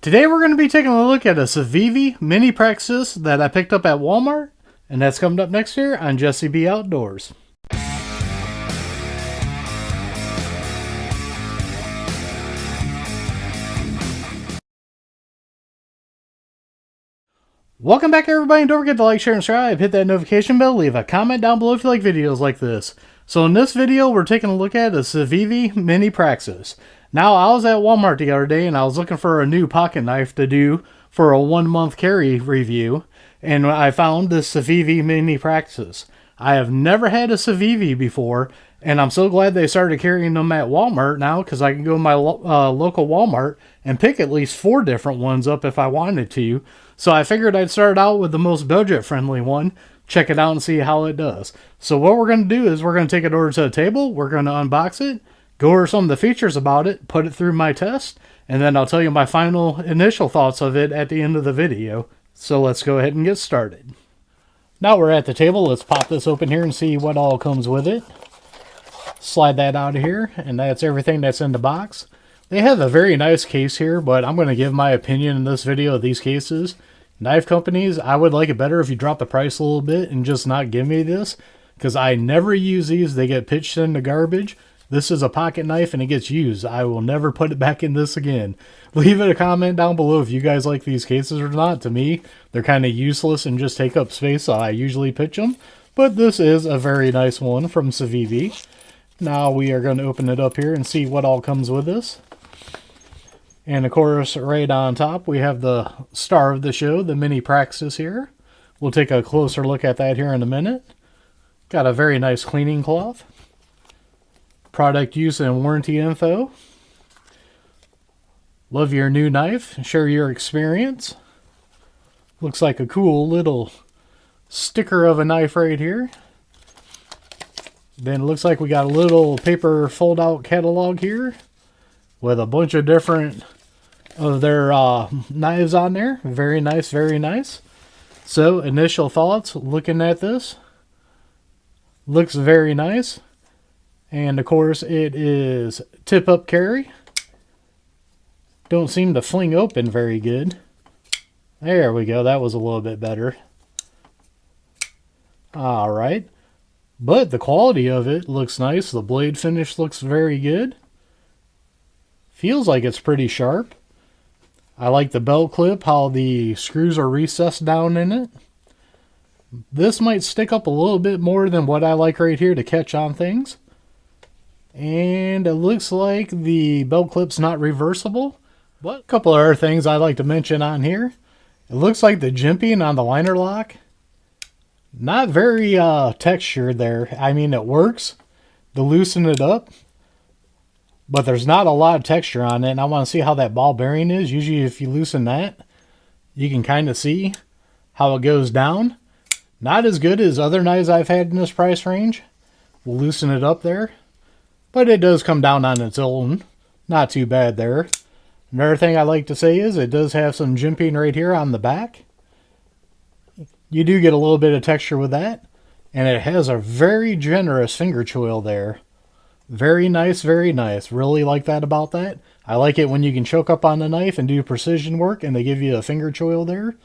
Today we're going to be taking a look at a CIVIVI Mini Praxis that I picked up at Walmart, and that's coming up next here on Jesse B Outdoors. Welcome back everybody, and don't forget to like, share, and subscribe. Hit that notification bell, leave a comment down below if you like videos like this. So in this video, we're taking a look at a CIVIVI Mini Praxis. Now, I was at Walmart the other day, and I was looking for a new pocket knife to do for a 1-month carry review, and I found this CIVIVI Mini Praxis. I have never had a CIVIVI before, and I'm so glad they started carrying them at Walmart now, because I can go to my local Walmart and pick at least 4 different ones up if I wanted to. So I figured I'd start out with the most budget-friendly one, check it out and see how it does. So what we're going to do is we're going to take it over to the table, we're going to unbox it, go over some of the features about it, put it through my test, and then I'll tell you my final initial thoughts of it at the end of the video. So let's go ahead and get started. Now we're at the table, let's pop this open here and see what all comes with it. Slide that out of here, and that's everything that's in the box. They have a very nice case here, but I'm going to give my opinion in this video of these cases. Knife companies, I would like it better if you drop the price a little bit and just not give me this, because I never use these. They get pitched in the garbage. This is a pocket knife and it gets used. I will never put it back in this again. Leave it a comment down below if you guys like these cases or not. To me, they're kind of useless and just take up space, so I usually pitch them. But this is a very nice one from CIVIVI. Now we are going to open it up here and see what all comes with this. And of course, right on top, we have the star of the show, the Mini Praxis here. We'll take a closer look at that here in a minute. Got a very nice cleaning cloth. Product use and warranty info. Love your new knife. Share your experience. Looks like a cool little sticker of a knife right here. Then it looks like we got a little paper fold-out catalog here with a bunch of different of their knives on there. Very nice, very nice. So, initial thoughts looking at this. Looks very nice. And of course, it is tip-up carry. Don't seem to fling open very good. There we go. That was a little bit better. Alright. But the quality of it looks nice. The blade finish looks very good. Feels like it's pretty sharp. I like the belt clip, how the screws are recessed down in it. This might stick up a little bit more than what I like right here to catch on things. And it looks like the belt clip's not reversible. But a couple of other things I'd like to mention on here. It looks like the jimping on the liner lock, not very textured there. I mean, it works to loosen it up, but there's not a lot of texture on it, and I want to see how that ball bearing is. Usually if you loosen that, you can kind of see how it goes down. Not as good as other knives I've had in this price range. We'll loosen it up there, but it does come down on its own. Not too bad there. Another thing I like to say is it does have some jimping right here on the back. You do get a little bit of texture with that, and it has a very generous finger choil there. Very nice, very nice. Really like that about that. I like it when you can choke up on the knife and do precision work and they give you a finger choil there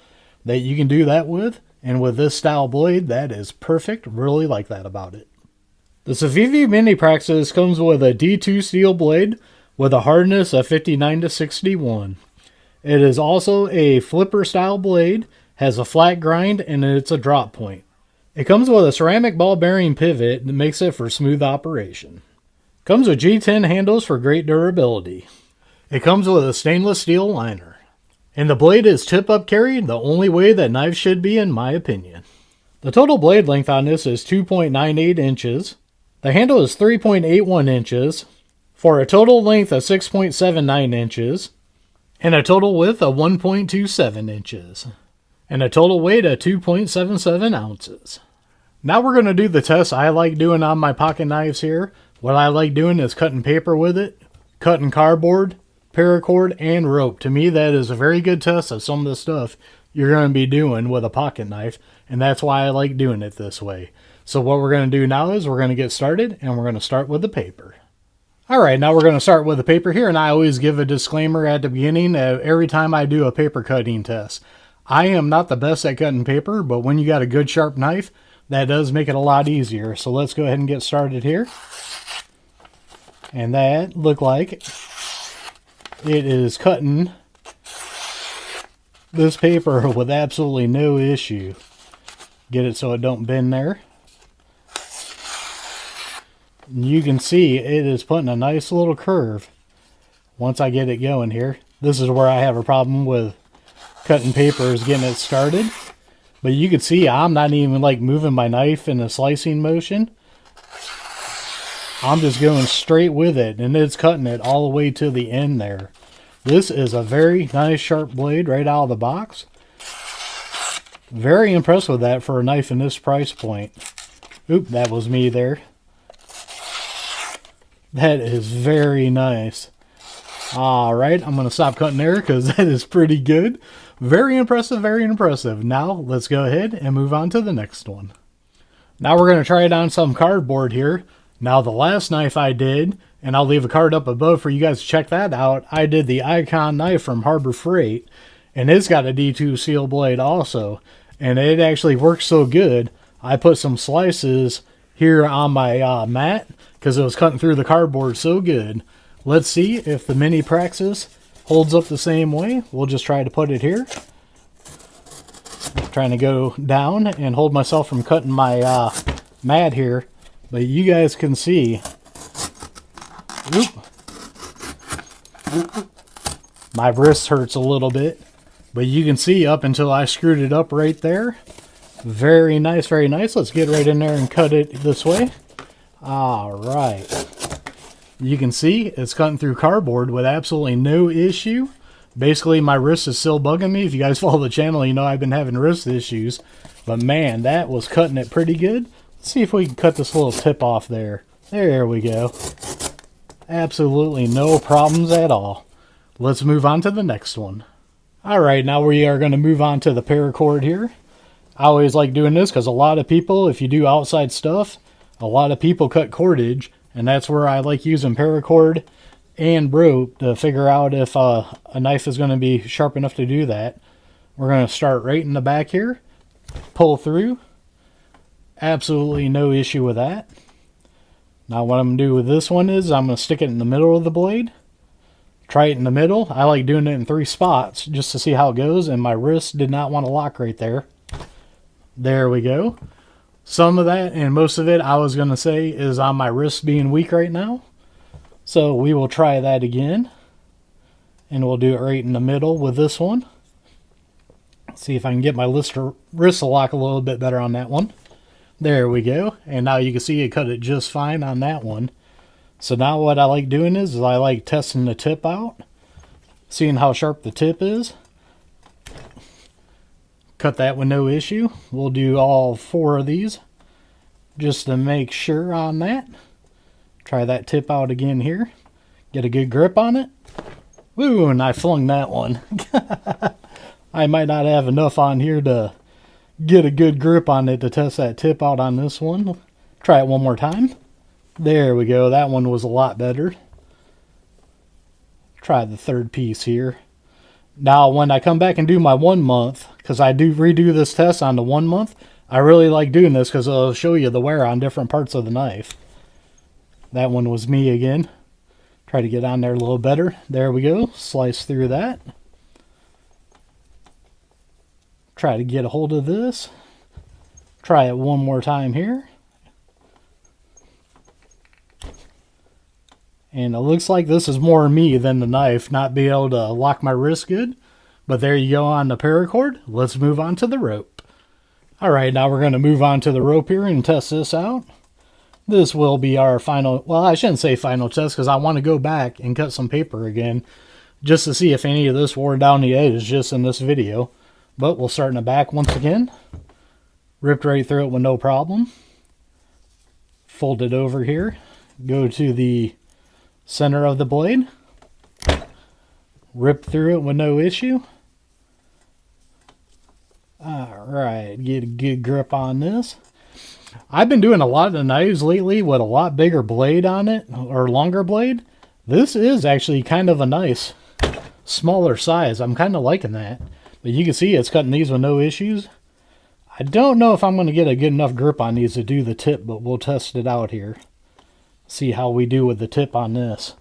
that you can do that with. And with this style blade, that is perfect. Really like that about it. The CIVIVI Mini Praxis comes with a D2 steel blade with a hardness of 59 to 61. It is also a flipper style blade, has a flat grind, and it's a drop point. It comes with a ceramic ball bearing pivot that makes it for smooth operation. Comes with G10 handles for great durability. It comes with a stainless steel liner. And the blade is tip-up carry, the only way that knives should be in my opinion. The total blade length on this is 2.98 inches. The handle is 3.81 inches for a total length of 6.79 inches and a total width of 1.27 inches and a total weight of 2.77 ounces. Now we're going to do the test I like doing on my pocket knives here. What I like doing is cutting paper with it, cutting cardboard, paracord, and rope. To me, that is a very good test of some of the stuff you're going to be doing with a pocket knife, and that's why I like doing it this way. So what we're going to do now is we're going to get started, and we're going to start with the paper. Alright, now we're going to start with the paper here, and I always give a disclaimer at the beginning every time I do a paper cutting test. I am not the best at cutting paper, but when you got a good sharp knife, that does make it a lot easier. So let's go ahead and get started here. And that looked like it is cutting this paper with absolutely no issue. Get it so it don't bend there. You can see it is putting a nice little curve once I get it going here. This is where I have a problem with cutting paper, is getting it started. But you can see I'm not even like moving my knife in a slicing motion. I'm just going straight with it, and it's cutting it all the way to the end there. This is a very nice sharp blade right out of the box. Very impressed with that for a knife in this price point. Oop, that was me there. That is very nice. Alright, I'm going to stop cutting there because that is pretty good. Very impressive, very impressive. Now, let's go ahead and move on to the next one. Now we're going to try it on some cardboard here. Now the last knife I did, and I'll leave a card up above for you guys to check that out, I did the Icon knife from Harbor Freight. And it's got a D2 seal blade also. And it actually works so good, I put some slices here on my mat because it was cutting through the cardboard so good. Let's see if the Mini Praxis holds up the same way. We'll just try to put it here. Trying to go down and hold myself from cutting my mat here. But you guys can see. Oop. My wrist hurts a little bit. But you can see up until I screwed it up right there. Very nice, very nice. Let's get right in there and cut it this way. Alright. You can see it's cutting through cardboard with absolutely no issue. Basically, my wrist is still bugging me. If you guys follow the channel, you know I've been having wrist issues. But man, that was cutting it pretty good. Let's see if we can cut this little tip off there. There we go. Absolutely no problems at all. Let's move on to the next one. Alright, now we are going to move on to the paracord here. I always like doing this because a lot of people, if you do outside stuff, a lot of people cut cordage, and that's where I like using paracord and rope to figure out if a knife is going to be sharp enough to do that. We're going to start right in the back here, pull through. Absolutely no issue with that. Now what I'm going to do with this one is I'm going to stick it in the middle of the blade. Try it in the middle. I like doing it in 3 spots just to see how it goes, and my wrist did not want to lock right there. There we go. Some of that and most of it, I was going to say, is on my wrist being weak right now. So we will try that again. And we'll do it right in the middle with this one. See if I can get my wrist to lock a little bit better on that one. There we go. And now you can see it cut it just fine on that one. So now what I like doing is I like testing the tip out. Seeing how sharp the tip is. Cut that with no issue. We'll do all 4 of these just to make sure on that. Try that tip out again here. Get a good grip on it. Woo, and I flung that one. I might not have enough on here to get a good grip on it to test that tip out on this one. Try it one more time. There we go. That one was a lot better. Try the 3rd piece here. Now, when I come back and do my 1 month, because I do redo this test on the 1 month, I really like doing this because it'll show you the wear on different parts of the knife. That one was me again. Try to get on there a little better. There we go. Slice through that. Try to get a hold of this. Try it one more time here. And it looks like this is more me than the knife, not being able to lock my wrist good. But there you go on the paracord. Let's move on to the rope. Alright, now we're going to move on to the rope here and test this out. This will be our final, well, I shouldn't say final test because I want to go back and cut some paper again just to see if any of this wore down the edge just in this video. But we'll start in the back once again. Ripped right through it with no problem. Fold it over here. Go to the center of the blade. Rip through it with no issue. Alright, get a good grip on this. I've been doing a lot of knives lately with a lot bigger blade on it, or longer blade. This is actually kind of a nice smaller size. I'm kind of liking that. But you can see it's cutting these with no issues. I don't know if I'm going to get a good enough grip on these to do the tip, but we'll test it out here. See how we do with the tip on this.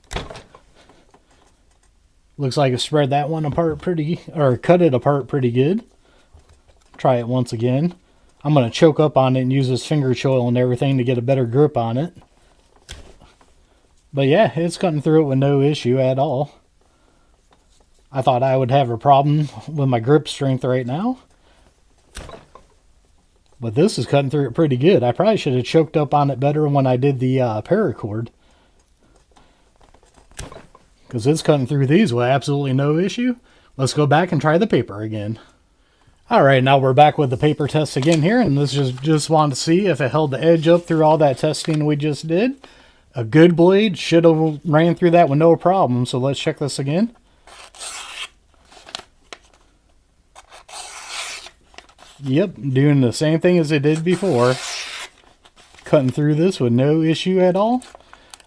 Looks like it spread that one apart pretty, or cut it apart pretty good. Try it once again. I'm going to choke up on it and use this finger choil and everything to get a better grip on it. But yeah, it's cutting through it with no issue at all. I thought I would have a problem with my grip strength right now. But this is cutting through it pretty good. I probably should have choked up on it better when I did the paracord. Because it's cutting through these with absolutely no issue. Let's go back and try the paper again. Alright, now we're back with the paper test again here, and this is just wanted to see if it held the edge up through all that testing we just did. A good blade should have ran through that with no problem, so let's check this again. Yep, doing the same thing as it did before. Cutting through this with no issue at all.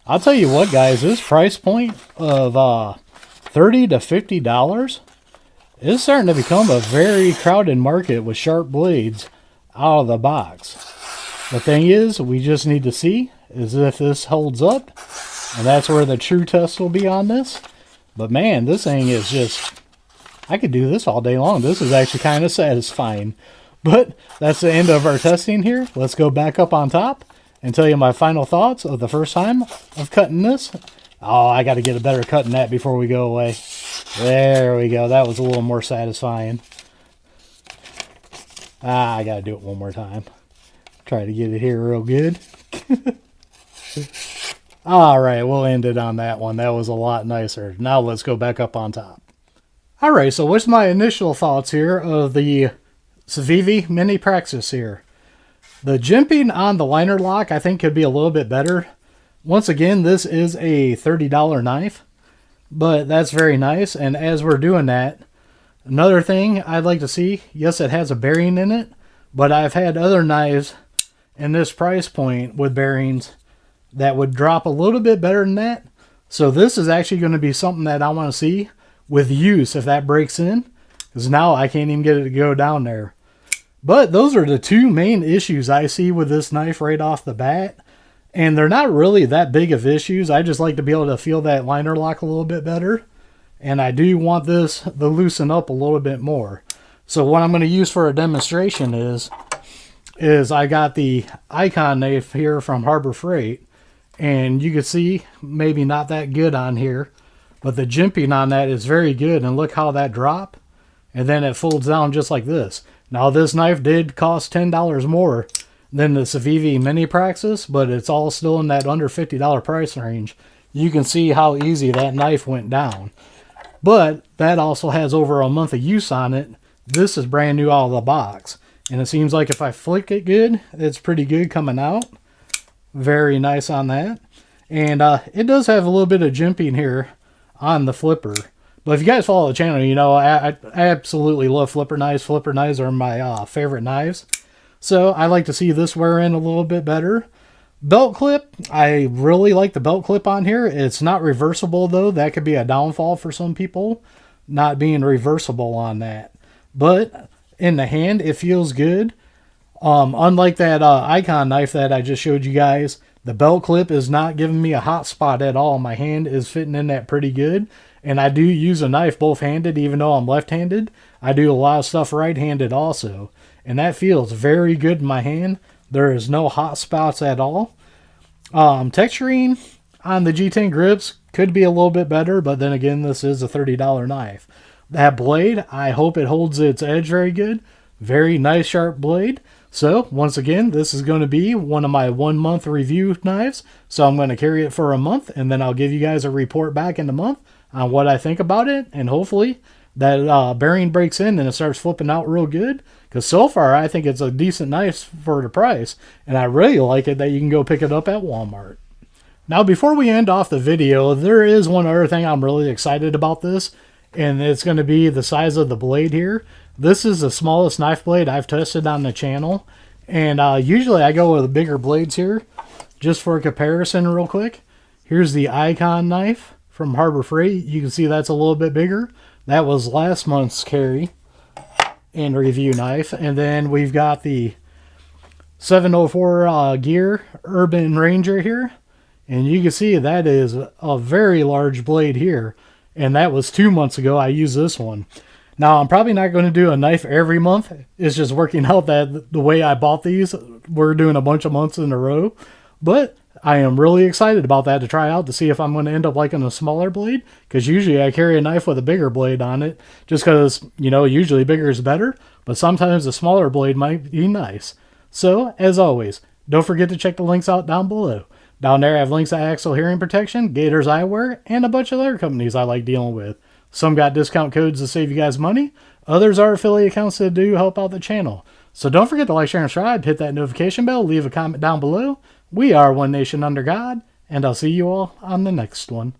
I'll tell you what, guys, this price point of $30 to $50 is starting to become a very crowded market with sharp blades out of the box. The thing is, we just need to see is if this holds up, and that's where the true test will be on this. But man, this thing is just, I could do this all day long. This is actually kind of satisfying. But that's the end of our testing here. Let's go back up on top and tell you my final thoughts of the first time of cutting this. Oh, I got to get a better cut than that before we go away. There we go. That was a little more satisfying. I got to do it one more time. Try to get it here real good. All right, we'll end it on that one. That was a lot nicer. Now let's go back up on top. All right, so what's my initial thoughts here of the CIVIVI Mini Praxis here? The jimping on the liner lock I think could be a little bit better. Once again, this is a $30 knife, but that's very nice. And as we're doing that, another thing I'd like to see, yes, it has a bearing in it, but I've had other knives in this price point with bearings that would drop a little bit better than that. So this is actually going to be something that I want to see with use if that breaks in, because now I can't even get it to go down there. But those are the two main issues I see with this knife right off the bat. And they're not really that big of issues. I just like to be able to feel that liner lock a little bit better. And I do want this to loosen up a little bit more. So what I'm going to use for a demonstration is I got the Icon knife here from Harbor Freight. And you can see maybe not that good on here, but the jimping on that is very good. And look how that dropped. And then it folds down just like this. Now this knife did cost $10 more than the CIVIVI Mini Praxis, but it's all still in that under $50 price range. You can see how easy that knife went down. But that also has over a month of use on it. This is brand new out of the box. And it seems like if I flick it good, it's pretty good coming out. Very nice on that. And it does have a little bit of jimping here on the flipper. But if you guys follow the channel, you know I absolutely love flipper knives. Flipper knives are my favorite knives. So I like to see this wear in a little bit better. Belt clip, I really like the belt clip on here. It's not reversible though. That could be a downfall for some people, not being reversible on that. But in the hand, it feels good. Unlike that Icon knife that I just showed you guys, the belt clip is not giving me a hot spot at all. My hand is fitting in that pretty good. And I do use a knife both-handed, even though I'm left-handed. I do a lot of stuff right-handed also. And that feels very good in my hand. There is no hot spots at all. Texturing on the G10 grips could be a little bit better, but then again, this is a $30 knife. That blade, I hope it holds its edge very good. Very nice sharp blade. So once again, this is going to be one of my 1 month review knives. So I'm going to carry it for a month, and then I'll give you guys a report back in a month on what I think about it. And hopefully that bearing breaks in and it starts flipping out real good. Because so far, I think it's a decent knife for the price. And I really like it that you can go pick it up at Walmart. Now, before we end off the video, there is one other thing I'm really excited about this. And it's going to be the size of the blade here. This is the smallest knife blade I've tested on the channel. And usually I go with the bigger blades here, just for a comparison real quick. Here's the Icon knife from Harbor Freight. You can see that's a little bit bigger. That was last month's carry and review knife. And then we've got the 704 Gear Urban Ranger here. And you can see that is a very large blade here. And that was 2 months ago I used this one. Now, I'm probably not going to do a knife every month. It's just working out that the way I bought these, we're doing a bunch of months in a row. But I am really excited about that to try out to see if I'm going to end up liking a smaller blade. Because usually I carry a knife with a bigger blade on it. Just because, you know, usually bigger is better. But sometimes a smaller blade might be nice. So, as always, don't forget to check the links out down below. Down there I have links to Axle Hearing Protection, Gators Eyewear, and a bunch of other companies I like dealing with. Some got discount codes to save you guys money. Others are affiliate accounts that do help out the channel. So don't forget to like, share, and subscribe. Hit that notification bell. Leave a comment down below. We are One Nation Under God. And I'll see you all on the next one.